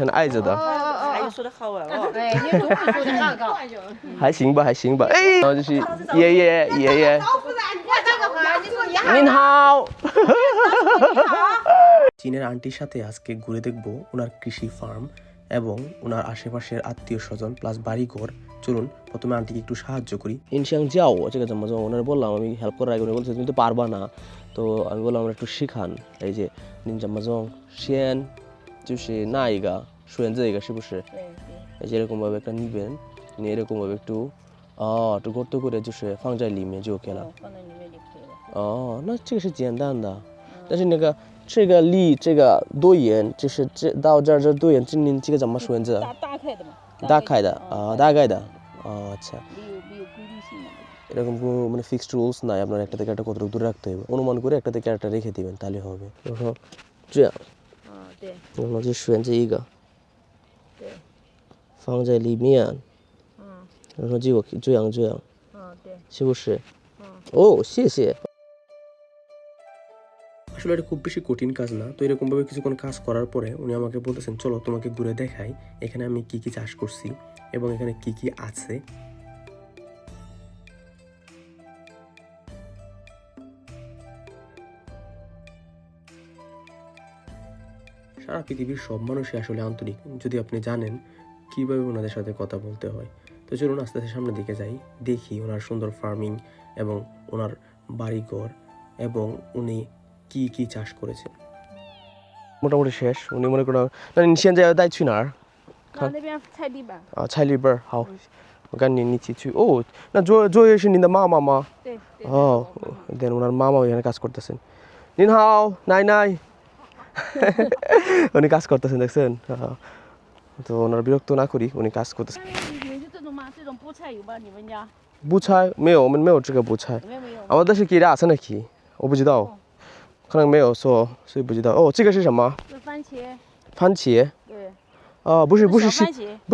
很爱着的。还有说的好啊，哦，哎，你中文说的那个。还行吧，还行吧。哎，然后就是爷爷。您好。চীনের আন্টির সাথে আজকে ঘুরে দেখবো ওনার কৃষি ফার্ম এবং ওনার আশেপাশের আত্মীয় স্বজন প্লাস বাড়িঘর। চলুন প্রথমে আন্টিকে একটু সাহায্য করি। ইনশাং যাও这个怎么做ওনার বললাম আমি হেল্প করার আগে উনি বলছে তুমি তো পারবা না, তো আমি বললাম আমরা একটু শিখান। এই যে您怎么做先就是那一个选这一个是不是？এই যে এরকম ভাবে একটা নিবেন, নিয়ে এরকম ভাবে একটু একটু গর্ত করে就是放在里面就 OK 了。放在里面就可以了。哦，那这个是简单的，但是那个这个力这个多远，就是这到这多远，这您这个怎么选择？大概的嘛。大概的啊，大概的啊，আচ্ছা।没有规律性的。এরকম কোনো মানে ফিক্সড রুলস নাই, আপনার একটা থেকে একটা কতটুকু দূরে রাখতে হবে, অনুমান করে একটা থেকে একটা রেখে দিবেন তাহলে হবে।然后这样，对。然后就选这一个，对。放在里面，然后就这样，对。是不是？ও谢谢। আসলে এটা খুব বেশি কঠিন কাজ না, তো এরকমভাবে কিছুক্ষণ কাজ করার পরে উনি আমাকে বলতেছেন চলো তোমাকে ঘুরে দেখাই এখানে আমি কি কি চাষ করছি এবং এখানে কি কি আছে। সারা পৃথিবীর সব মানুষই আসলে আন্তরিক যদি আপনি জানেন কিভাবে ওনাদের সাথে কথা বলতে হয়। তো চলুন আস্তে আস্তে সামনের দিকে যাই, দেখি ওনার সুন্দর ফার্মিং এবং ওনার বাড়িঘর এবং উনি কি কি চাষ করেছেন। মোটামুটি শেষ, উনি মনে করেন না你现在要带去哪儿？那边菜地吧。啊，菜里边儿好，我跟您一起去。哦，那作业是您的妈妈吗？对。哦，then ওনার মামা এখানে কাজ করতেছেন।您好，奶奶。উনি কাজ করতেছেন দেখছেন, তো ওনার বিরক্ত না করি, উনি কাজ করতেছেন।你是这种吗？这种菠菜有吗？你们家？菠菜没有，我们没有这个菠菜。没有。আমাদের是给的是哪期？我不知道，可能没有说，所以不知道。哦，这个是什么？是番茄。番茄。对。不是不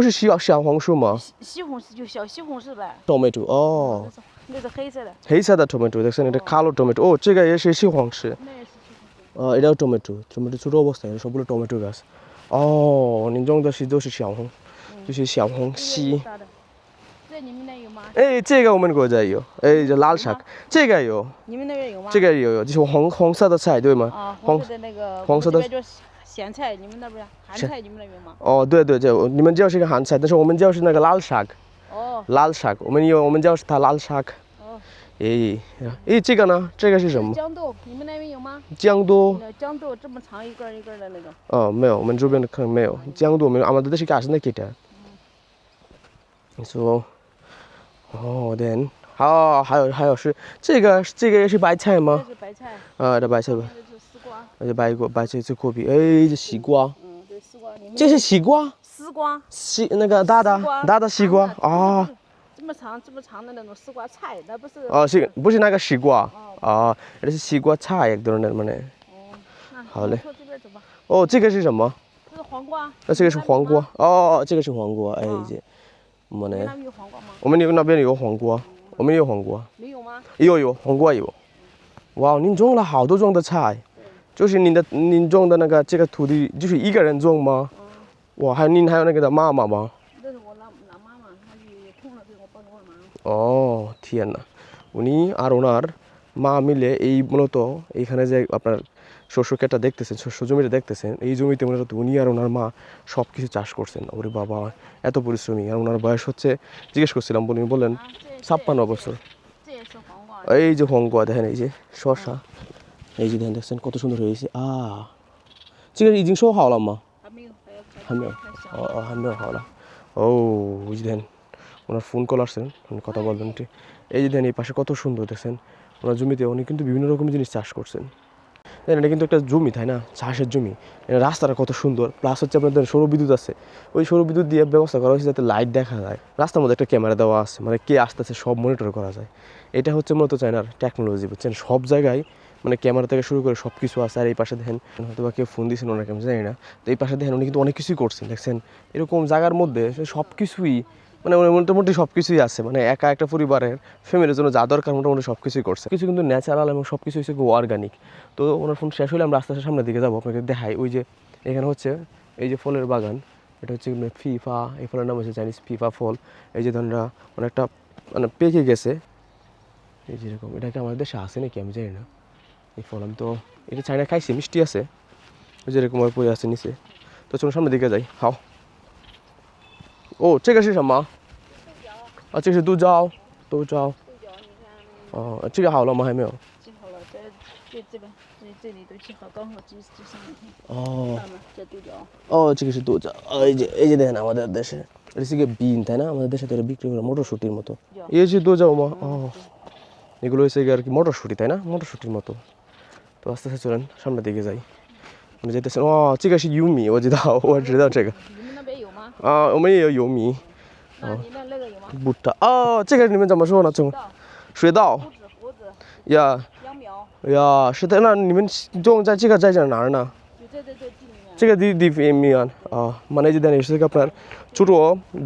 是小红薯吗？西红柿就小西红柿呗。tomato 哦。那是黑色的。黑色的 tomato দেখছেন, এটা কালো টমেটো। ও这个也是西红柿。那也是西红柿。এটাও টমেটো ছোট অবস্থায়, এটা সবগুলো টমেটো গাছ।哦，你种的是都是小红，就是小红西。这你们那有吗？哎，这个我们国家有，哎，这拉沙，这个有。你们那边有吗？这个有，就是红色的菜对吗？红色的那个。红色的。咸菜，你们那边韩菜你们那边有吗？哦，对，你们叫是一个韩菜，但是我们叫是那个拉沙。哦。拉沙，我们叫是它拉沙。哦。哎，这个呢？这个是什么？豇豆，你们那边有吗？豇豆。豇豆这么长一根一根的那种。没有，我们这边可能没有豇豆，没有。আমাদের দেশে গাছ নাকি এটা? So，then，还有是这个也是白菜吗？这是白菜。这白菜吧。这是丝瓜。这白菜是锅比，哎，这西瓜。对，丝瓜。这是西瓜。丝瓜。那个大的西瓜啊。这么长的那种丝瓜菜，那不是？不是那个西瓜啊，这是西瓜菜一种মানে。好嘞。从这边走吧。哦，这个是什么？这是黄瓜。这个是黄瓜。这个是黄瓜，哎这。你们那边有黄瓜吗？我们那边有黄瓜，我们有黄瓜。没有吗？有黄瓜有。哇，您种了好多种的菜，就是您种的那个这个土地就是一个人种吗？哇，您还有那个的妈妈吗？这是我老妈妈，她有空了给我帮忙。天哪, উনি আর ওনার মা মিলে এই মূলত এইখানে যে আপনার শস্য ক্ষেতটা দেখতেছেন, শস্য জমিটা দেখতেছেন, এই জমিতে মূলত উনি আর ওনার মা সব কিছু চাষ করছেন। ওরে বাবা, এত পরিশ্রমী। আর ওনার বয়স হচ্ছে, জিজ্ঞেস করছিলাম, উনি বললেন 56 বছর। এই যে黄瓜দেখেন, এই যে শসা, এই যে দেখছেন কত সুন্দর হয়েছে।这个已经收好了吗？还没有。还没有好了。এই যে দেখেন ওনার ফোন কল আসছেন, উনি কথা বলবেন। এই যে দেখেন এই পাশে কত সুন্দর দেখছেন, ওনার জমিতে উনি কিন্তু বিভিন্ন রকমের জিনিস চাষ করছেন। এটা কিন্তু একটা জমি, তাই না? চাষের জমি। রাস্তাটা কত সুন্দর, প্লাস হচ্ছে আপনাদের সৌরবিদ্যুৎ আছে, ওই সৌরবিদ্যুৎ দিয়ে ব্যবস্থা করা হয়েছে যাতে লাইট দেখা যায়। রাস্তার মধ্যে একটা ক্যামেরা দেওয়া আছে, মানে কে আসতেছে সব মনিটর করা যায়। এটা হচ্ছে মূলত চায়নার টেকনোলজি, বুঝছেন? সব জায়গায় মানে ক্যামেরা থেকে শুরু করে সব কিছু আছে। আর এই পাশে দেখেন হয়তো বা কেউ ফোন দিয়েছেন ওনাকে, আমি জানি না। তো এই পাশে দেখেন উনি কিন্তু অনেক কিছুই করছেন, দেখছেন? এরকম জায়গার মধ্যে সব কিছুই মানে মোটামুটি সব কিছুই আছে, মানে একা একটা পরিবারের ফ্যামিলির জন্য যা দরকার মোটামুটি সব কিছুই করছে। কিছু কিন্তু ন্যাচারাল এবং সব কিছু হচ্ছে অর্গানিক। তো ওনার ফোন শেষ হলে আমরা আস্তে আস্তে সামনের দিকে যাবো, আপনাকে দেখাই। ওই যে এখানে হচ্ছে এই যে ফলের বাগান, এটা হচ্ছে ফিফা, এই ফলের নাম হচ্ছে চাইনিজ ফিফা ফল। এই যে ধরুন অনেকটা মানে পেকে গেছে এই যেরকম। এটা কি আমাদের দেশে আছে নাকি আমি জানি না এই ফল। আমি তো এটা চাইনা খাইছি, মিষ্টি আছে ওই যেরকম পড়ে আছে নিচে। তো চলুন সামনের দিকে যাই। হাও ও ঠিক আছে সাম্মা这是杜蕉，豆角你看，哦，这个好了吗？还没有。记好了，这边这里都记好，刚好记上面。哦看吧，这豆角。ও这个是杜蕉। এই যে দেখেন আমাদের দেশে এটা হচ্ছে বিন, তাই না? আমাদের দেশে তো এটা বিক্রি করে মটরশুটির মতো। এই যে দোজাও মা, ও এগুলো হচ্ছে আর কি মটরশুটি, তাই না? মটরশুটির মতো। তো আস্তে আস্তে চলেন সামনের দিকে যাই। আমরা যেতেছেন। ও 这个是玉米，我知道，我知道这个。你们那边有吗？我们也有玉米。那你那个有吗？不知哦，这个你们怎么说呢？水稻胡子呀秧苗，呀，是的。那你们种在这个在哪儿呢？就在地里面。这个地面মানে যে দেন এসে আপনার ছোট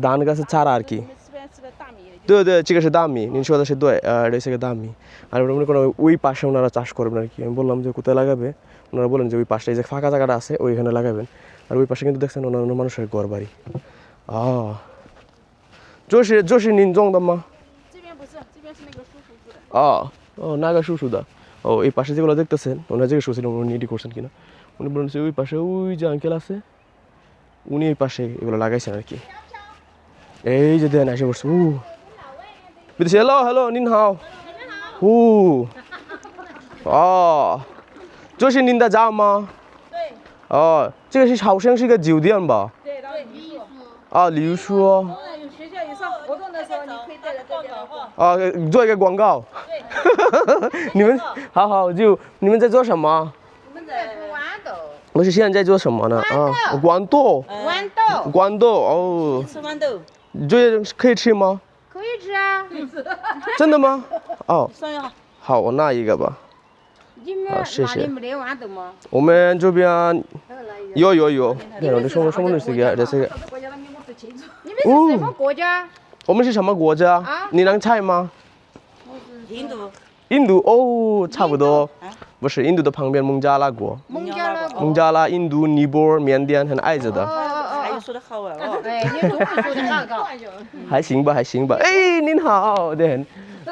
ধান গাছের চারা আর কি।你们这边是个大米。对对，这个是大米，您说的是对，这是个大米। আর ওরা মনে করেন ওই পাশে ওনারা চাষ করবেন আর কি। আমি বললাম যে কোথায় লাগাবে, ওনারা বলেন যে ওই পাশে যে ফাঁকা জায়গাটা আছে ওইখানে লাগাবেন। আর ওই পাশে কিন্তু দেখছেন অন্যান্য মানুষের ঘর বাড়ি। 就是您种的吗？这边不是，这边是那个叔叔住的。那个叔叔的。এই পাশে যেগুলো দেখতেছেন ওনারা জিজ্ঞেস করছিলেন উনি এটি করছেন কিনা। উনি বলেন যে ওই পাশে ওই যে আঙ্কেল আছে উনি এই পাশে এগুলো লাগাইছেন আর কি। এই যে দেন এসে বসছে। বিদেশি হ্যালো হ্যালো নিন হাও就是您的家吗？对这个是好像是一个酒店吧？对，然后梨树。梨树。学校有上活动的时候，你可以带着这边做一个广告。你们好好，就你们在做什么？我们在豌豆。我是现在在做什么呢？豌豆。豌豆哦。吃豌豆。这可以吃吗？可以吃啊。真的吗？上呀。好，我拿一个吧。你们谢谢。那里没得豌豆吗？我们这边有。那我的什么东西给这是个？你们是什么国家？我们是什么国家？你能猜吗？印度。印度哦，差不多。不是印度的旁边孟加拉国。孟加拉、印度、尼泊尔、缅甸很挨着的。还有说的好啊！哎，你中文说的那个。还行吧，还行吧。哎，您好，对，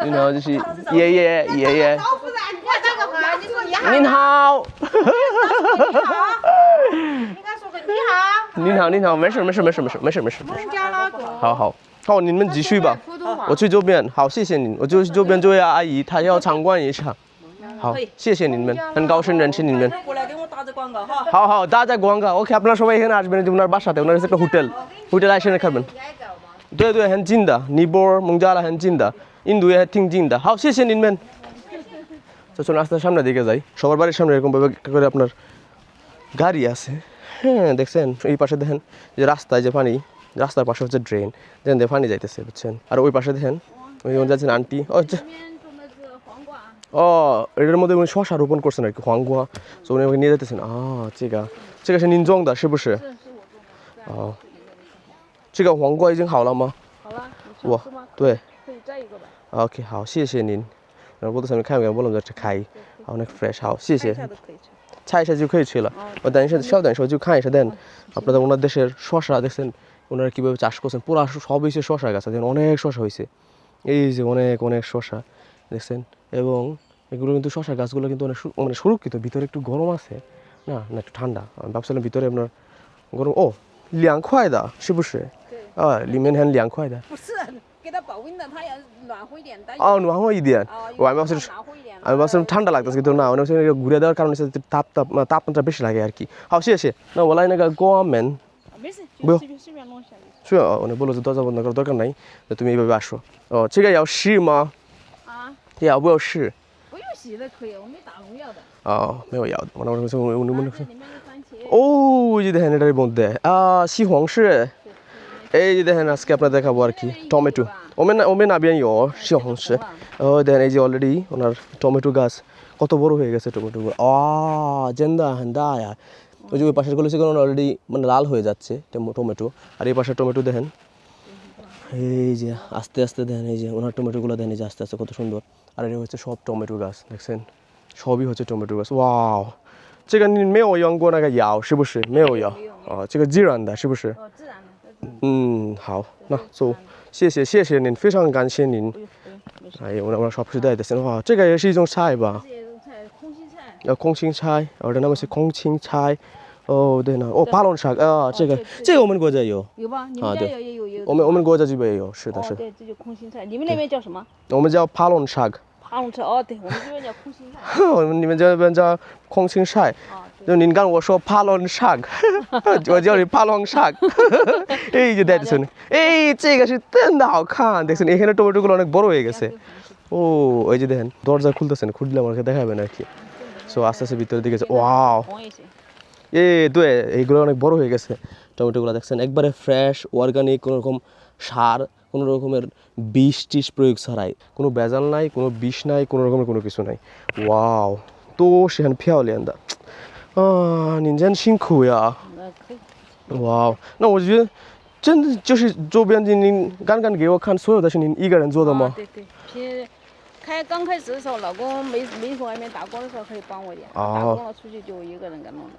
您好，就是爷爷。您好。您好，没事。孟加拉国。好，你们继续吧。我去周边，好，谢谢您。我就是周边这位阿姨，她要参观一下。好，谢谢你们，很高兴认识你们。过来给我打着广告哈。好，打在广告。OK，আপনারা সবাই এখানে আসবেন, যে ওনার বাসাতে, ওনার একটা হোটেল এসে খাবেন।对，很近的，尼泊尔、孟加拉很近的，印度也挺近的。好，谢谢你们。তো চলুন আস্তে সামনের দিকে যাই। সবার বাড়ির সামনে এরকম ভাবে করে আপনার গাড়ি আছে। হ্যাঁ দেখছেন এই পাশে দেখেন যে রাস্তায় যে পানি, রাস্তার পাশে হচ্ছে ড্রেন, যেখান দিয়ে পানি যাইতেছে বুঝছেন। আর ওই পাশে দেখেন ওই যাচ্ছেন আন্টি। এটার মধ্যে উনি শশা রোপণ করছেন আর কি,黄瓜。所以উনি আমাকে নিয়ে যেতেছেন।这个是您种的是不是？这个黄瓜已经好了吗？好了，你想吃吗？对。可以摘一个吧。OK，好，谢谢您。然后我在上面看一看，我们这开，好，那个 fresh， 好，谢谢。ছাই এসে যে খেয়ে ছিল ও দেন এসে সব দেন সব যে খাই এসে দেন। আপনাদের ওনার দেশের শশা দেখছেন ওনারা কীভাবে চাষ করছেন, পুরো সব হয়েছে শশা গাছ, দেখেন অনেক শশা হয়েছে। এই যে অনেক শশা দেখছেন। এবং এগুলো কিন্তু শশা গাছগুলো কিন্তু অনেক মানে সুরক্ষিত, ভিতরে একটু গরম আছে না একটু ঠান্ডা। আমি ভাবছিলাম ভিতরে আপনার গরম।凉快的是不是？里面很凉快的。不是，给它保温的，它也暖和一点。暖和一点。我আমি ভাবছিলাম ঠান্ডা লাগতেছে, কিন্তু না, মানে ঘুরে দেওয়ার কারণে তাপমাত্রা বেশি লাগে আর কি। হাও শেষে না ওলাই না গোয়ামেন উনি বললো যে দরজা বন্ধ করার দরকার নাই, তুমি এইভাবে আসো।这个要试吗？要不要试？不用洗的可以，我没打农药的。没有药的。我যে দেখেন এটার মধ্যে西红柿। এই যে দেখেন আজকে আপনার দেখাবো আর কি টমেটো। ওমে না বিয়ান西红柿। দেখেন এই যে অলরেডি ওনার টমেটো গাছ কত বড় হয়ে গেছে টমেটোগুলো। জেন্দা হেন্দা। ওই যে ওই পাশের গুলো সেগুলো অলরেডি মানে লাল হয়ে যাচ্ছে টমেটো। আর এই পাশের টমেটো দেখেন এই যে আস্তে আস্তে দেখেন, এই যে ওনার টমেটোগুলো দেখেন এই যে আস্তে আস্তে কত সুন্দর। আর এটা হচ্ছে সব টমেটো গাছ দেখছেন, সবই হচ্ছে টমেটো গাছ। ওয়াও，这个你没有用过那个药是不是？没有药。哦，这个自然的，是不是？哦，自然的。嗯，好，那走，谢谢您，非常感谢您。不用，没事。哎呀，我说不是带的，行话，这个也是一种菜吧？这种菜，空心菜。空心菜，那么是空心菜。哦，对呢，巴龙沙啊，这个我们国家有。有吧？你们家有。我们国家这边也有，是的，是的。对，这就空心菜。你们那边叫什么？我们叫巴龙沙。爬龙菜哦，对，我们这边叫空心菜。你们这边叫空心菜。就您刚我说帕隆沙，我叫你帕隆沙。এই যে দেখছেন এই这个是真的好看দেখছেন এখানে টমেটোগুলো অনেক বড় হয়ে গেছে ও ওই যে দেখেন দরজা খুলতেছেন খুললে আমাকে দেখাবেন আর কি সো আস্তে আস্তে ভিতরের দিকে ওয়াও দুই এইগুলো অনেক বড় হয়ে গেছে টমেটোগুলো দেখছেন একবারে ফ্রেশ অর্গানিক কোনো রকম সার কোনো রকমের বিষ টিষ প্রয়োগ ছাড়াই কোনো ভেজাল নাই কোনো বিষ নাই কোনো রকমের কোনো কিছু নাই ওয়াও তো সেখানে ফিয়াওলিয়ান দা您真辛苦呀！哇，那我觉得真的就是周边的，您刚刚给我看，所有的是您一个人做的吗？对，刚开始的时候，老公没从外面打工的时候可以帮我一点，打工了出去就我一个人给弄的。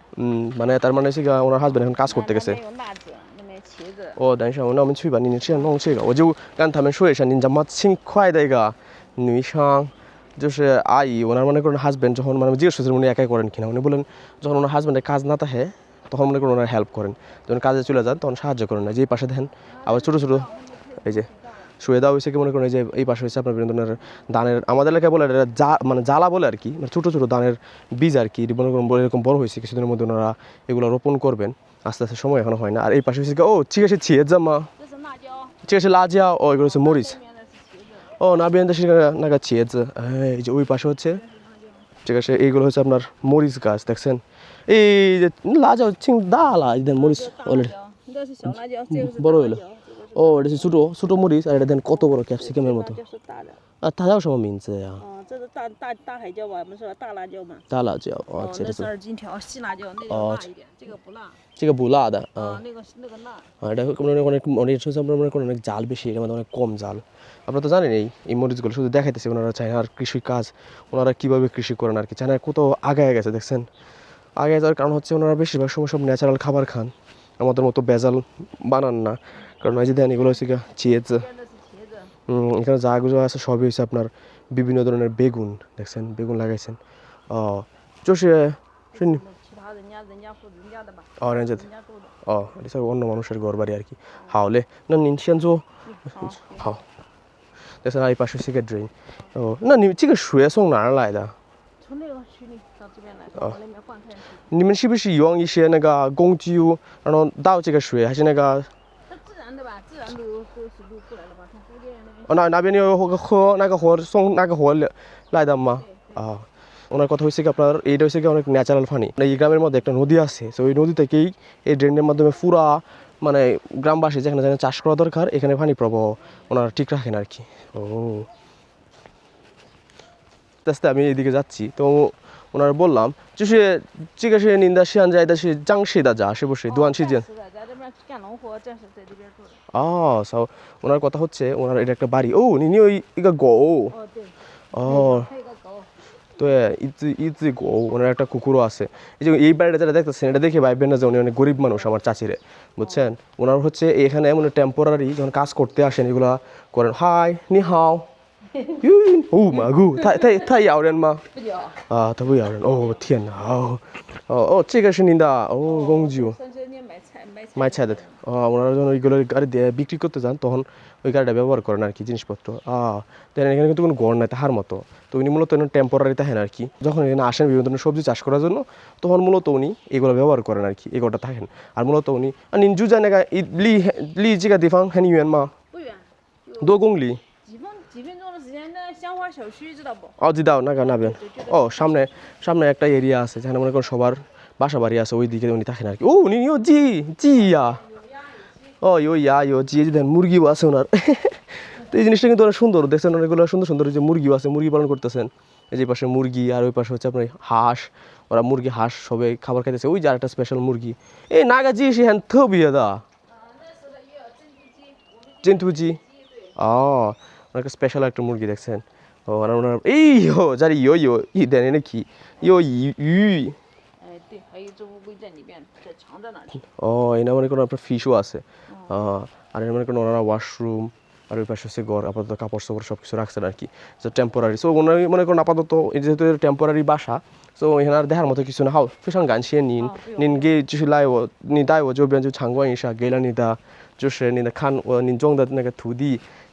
মানে তার মানে是个ওনার হাজবেন্ড এখন কাজ করতে গেছে。那边有辣子，那边茄子。哦，等一下，那我们去吧，你先弄这个，我就跟他们说一声，您这么勤快的一个女生。就是阿姨ওনার মনে করেন হাজবেন্ড যখন মানে জিজ্ঞেস করছিলেন উনি একাই করেন কিনা উনি বলেন যখন ওনার হাজবেন্ডের কাজ না থাকে তখন মনে করেন ওনার হেল্প করেন যখন কাজে চলে যান তখন সাহায্য করেন না যে এই পাশে দেখেন আবার ছোটো ছোটো এই যে শুয়ে দেওয়া হয়েছে কি মনে করেন এই যে এই পাশে হয়েছে আপনার বিভিন্ন ধরনের ধানের আমাদের এলাকায় বলে এটা মানে জ্বালা বলে আর কি মানে ছোটো ছোটো ধানের বীজ আর কি মনে করেন এরকম বড় হয়েছে কিছুদিনের মধ্যে ওনারা এগুলো রোপণ করবেন আস্তে আস্তে সময় এখনো হয় না আর এই পাশে হয়েছে ও ঠিক আছে ছিয়ে জামা ঠিক আছে লাজিয়া ও এগুলো হচ্ছে মরিচ ও না边的是那个茄子এই যে ওই পাশে হচ্ছে ঠিক আছে এইগুলো হচ্ছে আপনার মরিচ গাছ দেখছেন এই যে লাজা চিং দালা এই দেন মরিচ অলরেডি বড় হলো ও এটা হচ্ছে ছোটো মরিচ আর এটা দেন কত বড় ক্যাপসিকামের মতো আর它叫什么名字呀这是大海椒吧？我们说大辣椒嘛。大辣椒哦，这那是2斤条细辣椒，那个辣一点，这个不辣。这个不辣的啊。那个辣。এটা অনেক হচ্ছে আপনার মনে করেন অনেক জাল বেশি এর মধ্যে অনেক কম জাল আপনারা তো জানেন এই মরিচগুলো শুধু দেখাইতেছে ওনারা চায়নার কৃষি কাজ ওনারা কীভাবে কৃষি করেন আর কি চায়নার কত আগায় গেছে দেখছেন আগে যাওয়ার কারণ হচ্ছে ওনারা বেশিরভাগ সময় সব ন্যাচারাল খাবার খান আমাদের মতো ভেজাল বানান না কারণ এই যে দেন এগুলো হচ্ছে চিয়েজ এখানে যাগুলো আছে সবই হচ্ছে আপনার বিভিন্ন ধরনের বেগুন দেখছেন বেগুন লাগাইছেন চষে এটা সব অন্য মানুষের ঘর বাড়ি আর কি হাওলে না নিনশিয়ানজো হাও দেখছেন এই পাশে是个 drain 那你这个水从哪儿来的从那个区里到这边来往那边灌开你们是不是用一些那个工具然后倒这个水还是那个自然的吧自然都是路过来的吧从福建那边那边有个河那个河从那个河来的吗ওনার কথা হচ্ছে কি আপনার এইটা হচ্ছে কি অনেক ন্যাচারাল পানি এই গ্রামের মধ্যে একটা নদী আছে তো ওই নদী থেকেই এই ড্রেনের মাধ্যমে পুরা মানে গ্রামবাসী যেখানে যেখানে চাষ করা দরকার এখানে পানি প্রবাহ ওনারা ঠিক রাখেন আর কি আস্তে আমি এইদিকে যাচ্ছি তো ওনারা বললাম যে这个是您的现在的是张氏的家是不是端期间ওনার কথা হচ্ছে ওনার এটা একটা বাড়ি你有一个狗对一只狗ওনার একটা কুকুরও আছে এই যে এই বাড়িটা যেটা দেখতেছেন এটা দেখে ভাববেন না যে উনি অনেক গরিব মানুষ আমার চাচিরে বুঝছেন ওনার হচ্ছে এখানে এমন টেম্পোরারি যখন কাজ করতে আসেন এগুলা করেন হাই নি হাও মাগু太咬人吗它不咬人天哪这个是您的公主买菜的ওনারা যখন ওইগুলো গাড়ি দিয়ে বিক্রি করতে যান তখন ওই গাড়িটা ব্যবহার করেন আর কি জিনিসপত্র দেখেন এখানে কিন্তু কোনো ঘর নাই তাহার মতো তো উনি মূলত টেম্পোরারি থাকেন আর কি যখন এখানে আসেন বিভিন্ন ধরনের সবজি চাষ করার জন্য তখন মূলত উনি এগুলো ব্যবহার করেন আর কি এগুলোটা থাকেন আর মূলত উনি您住在那个离这个地方很远吗多公里几分钟的时间那香花小区知道不知道那边সামনে একটা এরিয়া আছে যেখানে মনে করেন সবার বাসা বাড়ি আছে ওই দিকে উনি থাকেন আর কি你有鸡呀有鸭有鸡দেন মুরগিও আছে ওনার তো এই জিনিসটা কিন্তু অনেক সুন্দর দেখছেন অনেকগুলো সুন্দর সুন্দর যে মুরগিও আছে মুরগি পালন করতেছেন এই যে পাশে মুরগি আর ওই পাশে হচ্ছে আপনার হাঁস ওরা মুরগি হাঁস সবাই খাবার খাইতেছে ওই যে আরেকটা স্পেশাল মুরগি এই নাগা জি সে হ্যান থবি দা জেন্টুজি অনেক স্পেশাল একটা মুরগি দেখছেন ওনার এই জারি দেন নাকি 对，还有只乌龟在里面，在藏在那儿去。 ও এখানে মনে করেন আপনার ফিশও আছে আর এখানে মনে করেন ওনারা ওয়াশরুম আর ওই পাশে হচ্ছে ঘর আপাতত কাপড় সাপড় সব কিছু রাখছেন আর কি সো টেম্পোরারি সো ওনারা মনে করেন আপাতত এই যেহেতু টেম্পোরারি বাসা সো এখানে আর দেখার মতো কিছু না হাও ফিসাং গান শিয়ে নিন নিন গে 继续来我你带我这边就参观一下给了你的就是你的看我你种的那个土地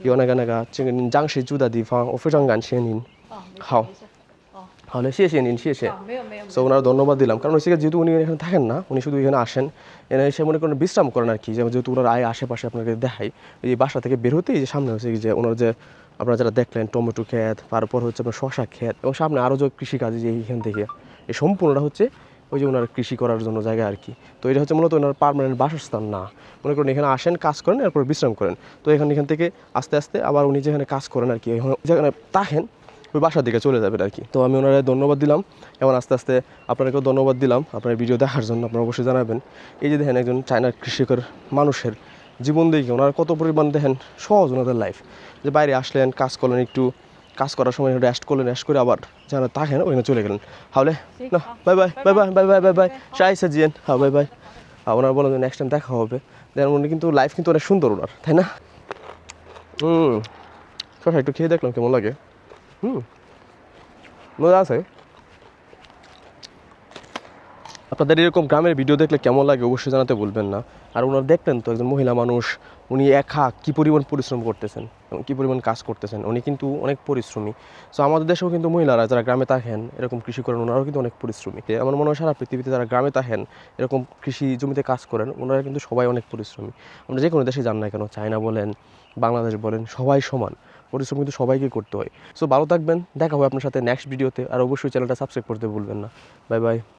有那个这个你当时住的地方我非常感谢您哦，没事好没事。哦，好嘞谢谢您谢谢啊，没有没有。 সো ওনার ধন্যবাদ দিলাম কারণ হচ্ছে যেহেতু উনি এখানে থাকেন না উনি শুধু এখানে আসেন এখানে এসে মনে করেন বিশ্রাম করেন আর কি যেহেতু ওনার আশেপাশে আপনাকে দেখাই এই বাসা থেকে বের হতে এই যে সামনে হচ্ছে যে ওনার যে আপনারা যারা দেখলেন টমেটো ক্ষেত তারপর হচ্ছে আপনার শশা ক্ষেত এবং সামনে আরও যে কৃষিকাজ যে এইখান থেকে এই সম্পূর্ণটা হচ্ছে ওই যে ওনার কৃষি করার জন্য জায়গা আর কি তো এটা হচ্ছে মূলত ওনার পার্মানেন্ট বাসস্থান না মনে করেন এখানে আসেন কাজ করেন এরপর বিশ্রাম করেন তো এখান থেকে আস্তে আস্তে আবার উনি যেখানে কাজ করেন আর কি যেখানে থাকেন ওই বাসার দিকে চলে যাবেন আর কি তো আমি ওনারা ধন্যবাদ দিলাম এবং আস্তে আস্তে আপনাকেও ধন্যবাদ দিলাম আপনার ভিডিও দেখার জন্য আপনারা অবশ্যই জানাবেন এই যে দেখেন একজন চায়নার কৃষকের মানুষের জীবন দেখে ওনারা কত পরিমাণ দেখেন সহজ ওনাদের লাইফ যে বাইরে আসলেন কাজ করলেন একটু কাজ করার সময় রেস্ট করলেন রেস্ট করে আবার যারা থাকেন ওইখানে চলে গেলেন হাওলে না bye bye bye bye bye bye bye bye চাই সাজিয়েন হ্যাঁ বাই বাই ওনারা বলেন যে নেক্সট টাইম দেখা হবে দেন উনি কিন্তু লাইফ কিন্তু অনেক সুন্দর ওনার তাই না শশা একটু খেয়ে দেখলাম কেমন লাগে মজা আছে আপনাদের এরকম গ্রামের ভিডিও দেখলে কেমন লাগে অবশ্যই জানাতে বলবেন না আর ওনারা দেখলেন তো একজন মহিলা মানুষ উনি একা কী পরিমাণ পরিশ্রম করতেছেন এবং কী পরিমাণ কাজ করতেছেন উনি কিন্তু অনেক পরিশ্রমী সো আমাদের দেশেও কিন্তু মহিলারা যারা গ্রামে থাকেন এরকম কৃষি করেন ওনারাও কিন্তু অনেক পরিশ্রমী আমার মনে হয় সারা পৃথিবীতে যারা গ্রামে থাকেন এরকম কৃষি জমিতে কাজ করেন ওনারা কিন্তু সবাই অনেক পরিশ্রমী আমরা যে কোনো দেশে যান না কেন চায়না বলেন বাংলাদেশ বলেন সবাই সমান পরিশ্রম কিন্তু সবাইকে করতে হয় সো ভালো থাকবেন দেখা হবে আপনার সাথে নেক্সট ভিডিওতে আর অবশ্যই চ্যানেলটা সাবস্ক্রাইব করতে ভুলবেন না বাই বাই